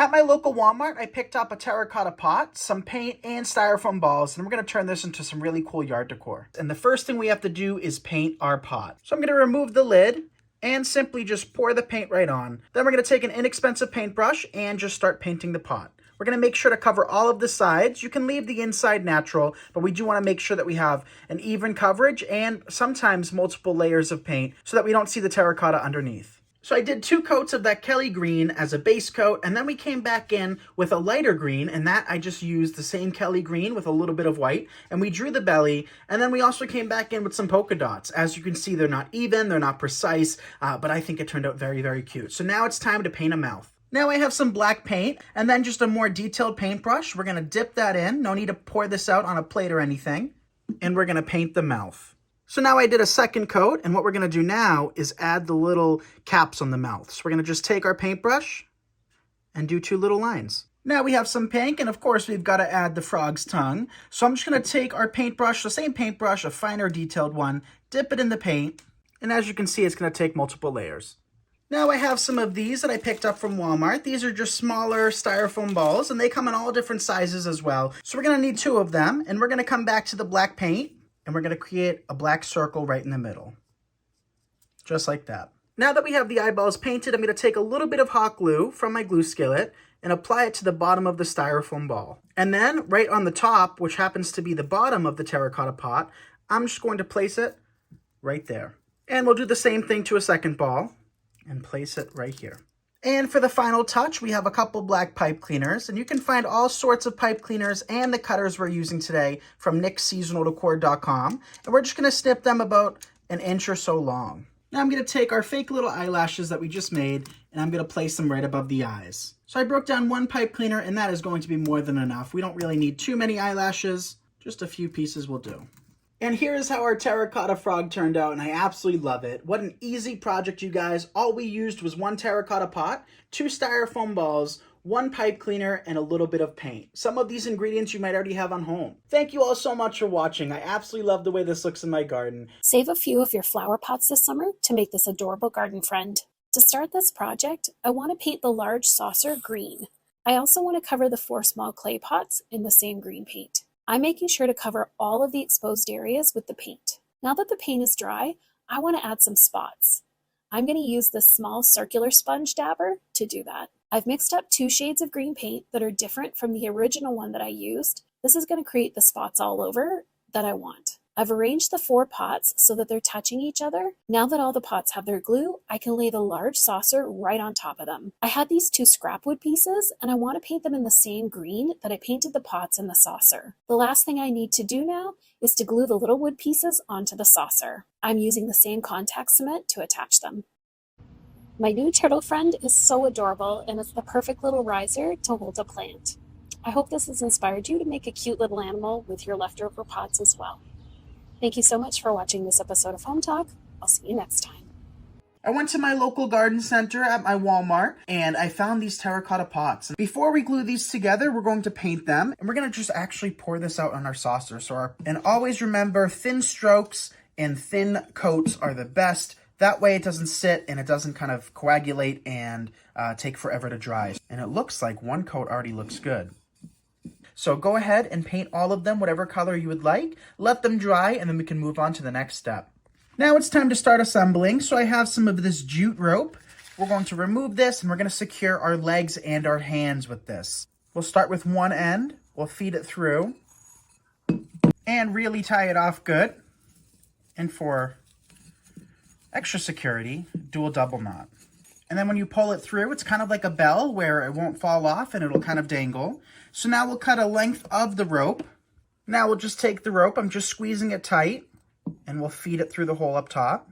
At my local Walmart, I picked up a terracotta pot, some paint, and styrofoam balls, and we're going to turn this into some really cool yard decor. And the first thing we have to do is paint our pot. So I'm going to remove the lid and simply just pour the paint right on. Then we're going to take an inexpensive paintbrush and just start painting the pot. We're going to make sure to cover all of the sides. You can leave the inside natural, but we do want to make sure that we have an even coverage and sometimes multiple layers of paint so that we don't see the terracotta underneath. So I did 2 coats of that Kelly green as a base coat, and then we came back in with a lighter green, and that I just used the same Kelly green with a little bit of white, and we drew the belly, and then we also came back in with some polka dots. As you can see, they're not even, they're not precise, but I think it turned out very, very cute. So now it's time to paint a mouth. Now I have some black paint, and then just a more detailed paintbrush. We're going to dip that in. No need to pour this out on a plate or anything, and we're going to paint the mouth. So now I did a second coat, and what we're going to do now is add the little caps on the mouth. So we're going to just take our paintbrush and do 2 little lines. Now we have some pink, and of course we've got to add the frog's tongue. So I'm just going to take our paintbrush, the same paintbrush, a finer detailed one, dip it in the paint, and as you can see, it's going to take multiple layers. Now I have some of these that I picked up from Walmart. These are just smaller styrofoam balls, and they come in all different sizes as well. So we're going to need 2 of them, and we're going to come back to the black paint, and we're going to create a black circle right in the middle. Just like that. Now that we have the eyeballs painted, I'm going to take a little bit of hot glue from my glue skillet and apply it to the bottom of the styrofoam ball. And then right on the top, which happens to be the bottom of the terracotta pot, I'm just going to place it right there. And we'll do the same thing to a second ball and place it right here. And for the final touch, we have a couple black pipe cleaners, and you can find all sorts of pipe cleaners and the cutters we're using today from nicksseasonaldecor.com, and we're just going to snip them about an inch or so long. Now I'm going to take our fake little eyelashes that we just made, and I'm going to place them right above the eyes. So I broke down 1 pipe cleaner, and that is going to be more than enough. We don't really need too many eyelashes, just a few pieces will do. And here's how our terracotta frog turned out, and I absolutely love it. What an easy project, you guys. All we used was 1 terracotta pot, 2 styrofoam balls, 1 pipe cleaner, and a little bit of paint. Some of these ingredients you might already have on home. Thank you all so much for watching. I absolutely love the way this looks in my garden. Save a few of your flower pots this summer to make this adorable garden friend. To start this project, I want to paint the large saucer green. I also want to cover the 4 small clay pots in the same green paint. I'm making sure to cover all of the exposed areas with the paint. Now that the paint is dry, I want to add some spots. I'm going to use this small circular sponge dabber to do that. I've mixed up 2 shades of green paint that are different from the original one that I used. This is going to create the spots all over that I want. I've arranged the 4 pots so that they're touching each other. Now that all the pots have their glue, I can lay the large saucer right on top of them. I had these 2 scrap wood pieces, and I want to paint them in the same green that I painted the pots and the saucer. The last thing I need to do now is to glue the little wood pieces onto the saucer. I'm using the same contact cement to attach them. My new turtle friend is so adorable, and it's the perfect little riser to hold a plant. I hope this has inspired you to make a cute little animal with your leftover pots as well. Thank you so much for watching this episode of Hometalk. I'll see you next time. I went to my local garden center at my Walmart, and I found these terracotta pots. Before we glue these together, we're going to paint them, and we're going to just actually pour this out on our saucer. And always remember, thin strokes and thin coats are the best. That way it doesn't sit and it doesn't kind of coagulate and take forever to dry. And it looks like 1 coat already looks good. So go ahead and paint all of them whatever color you would like. Let them dry, and then we can move on to the next step. Now it's time to start assembling. So I have some of this jute rope. We're going to remove this, and we're going to secure our legs and our hands with this. We'll start with one end. We'll feed it through and really tie it off good. And for extra security, do a double knot. And then when you pull it through, it's kind of like a bell where it won't fall off and it'll kind of dangle. So now we'll cut a length of the rope. Now we'll just take the rope, I'm just squeezing it tight, and we'll feed it through the hole up top.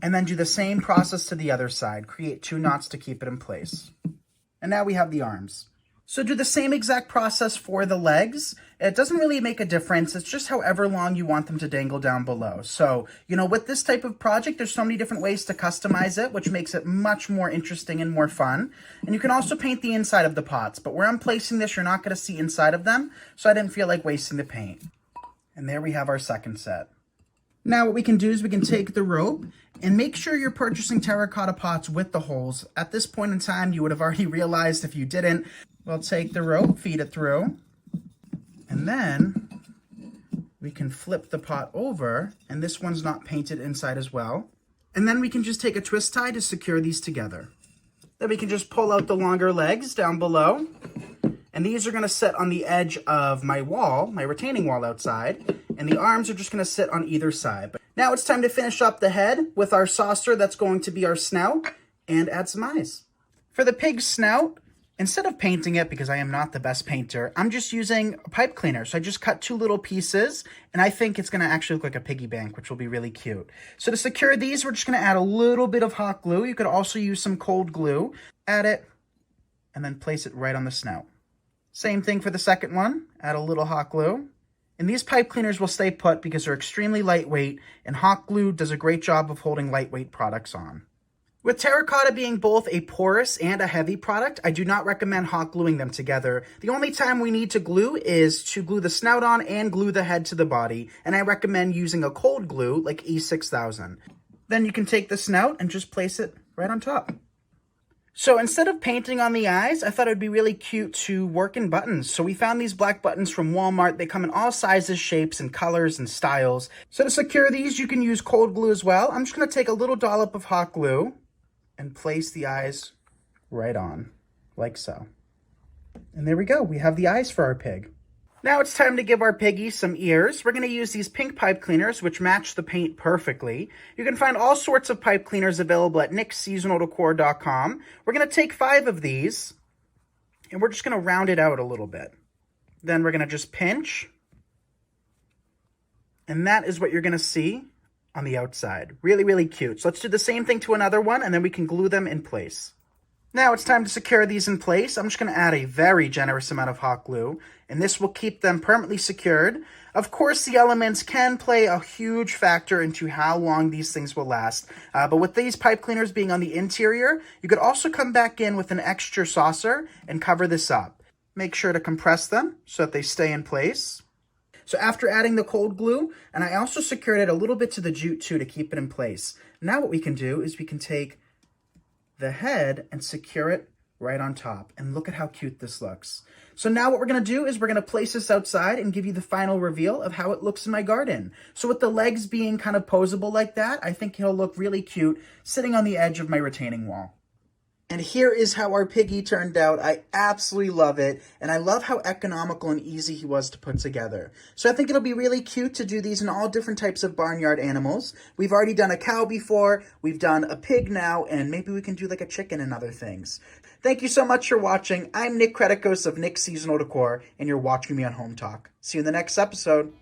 And then do the same process to the other side. Create 2 knots to keep it in place. And now we have the arms. So do the same exact process for the legs. It doesn't really make a difference. It's just however long you want them to dangle down below. So, with this type of project, there's so many different ways to customize it, which makes it much more interesting and more fun. And you can also paint the inside of the pots, but where I'm placing this, you're not going to see inside of them, so I didn't feel like wasting the paint. And there we have our second set. Now what we can do is we can take the rope and make sure you're purchasing terracotta pots with the holes. At this point in time, you would have already realized if you didn't. We'll take the rope, feed it through, and then we can flip the pot over, and this one's not painted inside as well. And then we can just take a twist tie to secure these together. Then we can just pull out the longer legs down below. And these are gonna sit on the edge of my wall, my retaining wall outside. And the arms are just gonna sit on either side. But now it's time to finish up the head with our saucer that's going to be our snout and add some eyes. For the pig's snout, instead of painting it, because I am not the best painter, I'm just using a pipe cleaner. So I just cut 2 little pieces, and I think it's gonna actually look like a piggy bank, which will be really cute. So to secure these, we're just gonna add a little bit of hot glue. You could also use some cold glue. Add it, and then place it right on the snout. Same thing for the second one. Add a little hot glue. And these pipe cleaners will stay put because they're extremely lightweight, and hot glue does a great job of holding lightweight products on. With terracotta being both a porous and a heavy product, I do not recommend hot gluing them together. The only time we need to glue is to glue the snout on and glue the head to the body, and I recommend using a cold glue like E6000. Then you can take the snout and just place it right on top. So instead of painting on the eyes, I thought it would be really cute to work in buttons. So we found these black buttons from Walmart. They come in all sizes, shapes, and colors and styles. So to secure these, you can use cold glue as well. I'm just gonna take a little dollop of hot glue and place the eyes right on, like so. And there we go, we have the eyes for our pig. Now it's time to give our piggy some ears. We're gonna use these pink pipe cleaners, which match the paint perfectly. You can find all sorts of pipe cleaners available at nicksseasonaldecor.com. We're gonna take 5 of these, and we're just gonna round it out a little bit. Then we're gonna just pinch, and that is what you're gonna see on the outside. Really, really cute. So let's do the same thing to another one, and then we can glue them in place. Now it's time to secure these in place. I'm just going to add a very generous amount of hot glue, and this will keep them permanently secured. Of course, the elements can play a huge factor into how long these things will last, but with these pipe cleaners being on the interior, you could also come back in with an extra saucer and cover this up. Make sure to compress them so that they stay in place. So after adding the cold glue, and I also secured it a little bit to the jute too to keep it in place. Now what we can do is we can take the head and secure it right on top. And look at how cute this looks. So now what we're gonna do is we're gonna place this outside and give you the final reveal of how it looks in my garden. So with the legs being kind of posable like that, I think it'll look really cute sitting on the edge of my retaining wall. And here is how our piggy turned out. I absolutely love it, and I love how economical and easy he was to put together. So I think it'll be really cute to do these in all different types of barnyard animals. We've already done a cow before, we've done a pig now, and maybe we can do like a chicken and other things. Thank you so much for watching. I'm Nick Kretikos of Nick's Seasonal Decor, and you're watching me on Hometalk. See you in the next episode.